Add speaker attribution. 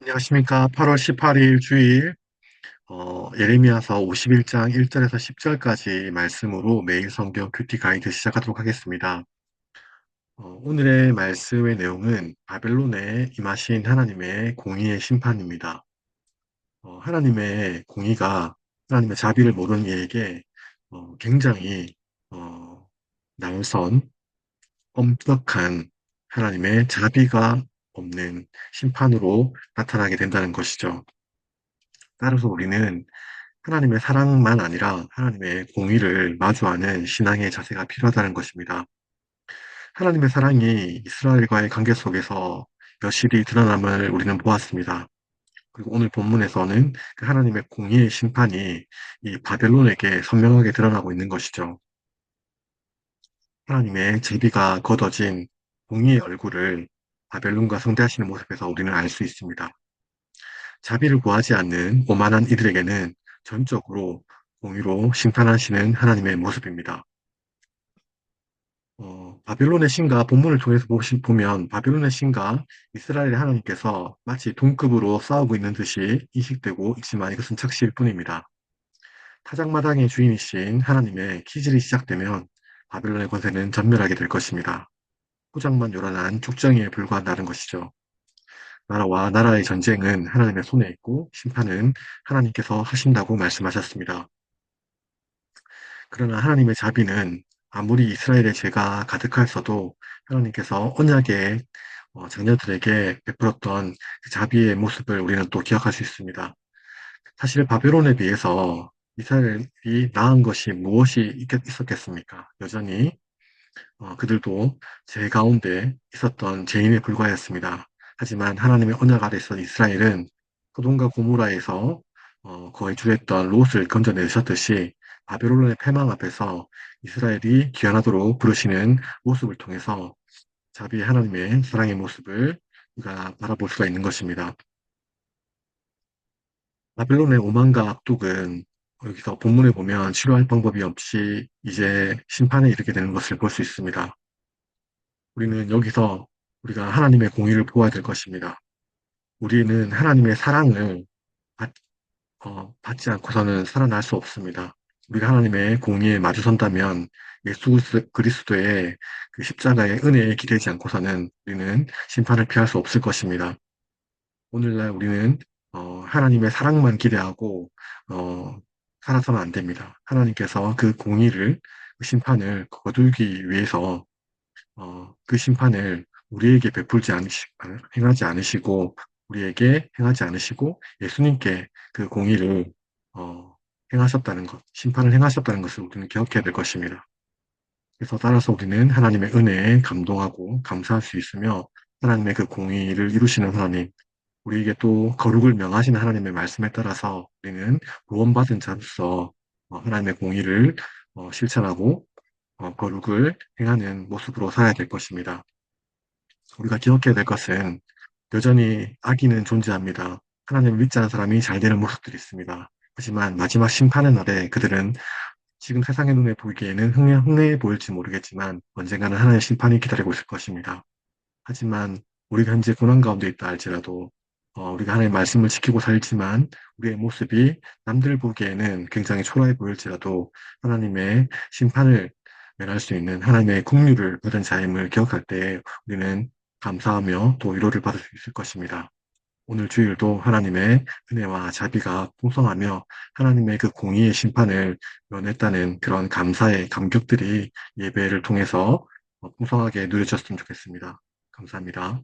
Speaker 1: 안녕하십니까. 8월 18일 주일, 예레미야서 51장 1절에서 10절까지 말씀으로 매일 성경 큐티 가이드 시작하도록 하겠습니다. 오늘의 말씀의 내용은 바벨론에 임하신 하나님의 공의의 심판입니다. 하나님의 공의가 하나님의 자비를 모르는 이에게 굉장히 어, 날선, 엄격한 하나님의 자비가 없는 심판으로 나타나게 된다는 것이죠. 따라서 우리는 하나님의 사랑만 아니라 하나님의 공의를 마주하는 신앙의 자세가 필요하다는 것입니다. 하나님의 사랑이 이스라엘과의 관계 속에서 여실히 드러남을 우리는 보았습니다. 그리고 오늘 본문에서는 그 하나님의 공의의 심판이 이 바벨론에게 선명하게 드러나고 있는 것이죠. 하나님의 자비가 걷어진 공의의 얼굴을 바벨론과 상대하시는 모습에서 우리는 알 수 있습니다. 자비를 구하지 않는 오만한 이들에게는 전적으로 공의로 심판하시는 하나님의 모습입니다. 바벨론의 신과 본문을 통해서 보면 바벨론의 신과 이스라엘의 하나님께서 마치 동급으로 싸우고 있는 듯이 인식되고 있지만 이것은 착시일 뿐입니다. 타작마당의 주인이신 하나님의 기질이 시작되면 바벨론의 권세는 전멸하게 될 것입니다. 포장만 요란한 축정이에 불과한다는 것이죠. 나라와 나라의 전쟁은 하나님의 손에 있고 심판은 하나님께서 하신다고 말씀하셨습니다. 그러나 하나님의 자비는 아무리 이스라엘의 죄가 가득하였어도 하나님께서 언약의 자녀들에게 베풀었던 그 자비의 모습을 우리는 또 기억할 수 있습니다. 사실 바벨론에 비해서 이스라엘이 나은 것이 무엇이 있었겠습니까? 여전히 그들도 죄 가운데 있었던 죄인에 불과했습니다. 하지만 하나님의 언약 아래 있던 이스라엘은 소돔과 고모라에서 거의 주했던 롯을 건져내셨듯이 바벨론의 패망 앞에서 이스라엘이 귀환하도록 부르시는 모습을 통해서 자비의 하나님의 사랑의 모습을 우리가 바라볼 수가 있는 것입니다. 바벨론의 오만과 악독은 여기서 본문에 보면 치료할 방법이 없이 이제 심판에 이르게 되는 것을 볼 수 있습니다. 우리는 여기서 우리가 하나님의 공의를 보아야 될 것입니다. 우리는 하나님의 사랑을 받, 받지 않고서는 살아날 수 없습니다. 우리가 하나님의 공의에 마주선다면 예수 그리스도의 그 십자가의 은혜에 기대지 않고서는 우리는 심판을 피할 수 없을 것입니다. 오늘날 우리는 하나님의 사랑만 기대하고 어, 살아서는 안 됩니다. 하나님께서 그 공의를, 그 심판을 거두기 위해서 그 심판을 우리에게 행하지 않으시고, 우리에게 행하지 않으시고, 예수님께 그 공의를, 행하셨다는 것, 심판을 행하셨다는 것을 우리는 기억해야 될 것입니다. 그래서 따라서 우리는 하나님의 은혜에 감동하고 감사할 수 있으며, 하나님의 그 공의를 이루시는 하나님, 우리에게 또 거룩을 명하시는 하나님의 말씀에 따라서 우리는 구원받은 자로서 하나님의 공의를 실천하고 거룩을 행하는 모습으로 살아야 될 것입니다. 우리가 기억해야 될 것은 여전히 악인은 존재합니다. 하나님을 믿지 않은 사람이 잘 되는 모습들이 있습니다. 하지만 마지막 심판의 날에 그들은 지금 세상의 눈에 보기에는 흥해 보일지 모르겠지만 언젠가는 하나님의 심판이 기다리고 있을 것입니다. 하지만 우리가 현재 고난 가운데 있다 할지라도 우리가 하나님의 말씀을 지키고 살지만 우리의 모습이 남들 보기에는 굉장히 초라해 보일지라도 하나님의 심판을 면할 수 있는 하나님의 긍휼을 받은 자임을 기억할 때 우리는 감사하며 또 위로를 받을 수 있을 것입니다. 오늘 주일도 하나님의 은혜와 자비가 풍성하며 하나님의 그 공의의 심판을 면했다는 그런 감사의 감격들이 예배를 통해서 풍성하게 누려졌으면 좋겠습니다. 감사합니다.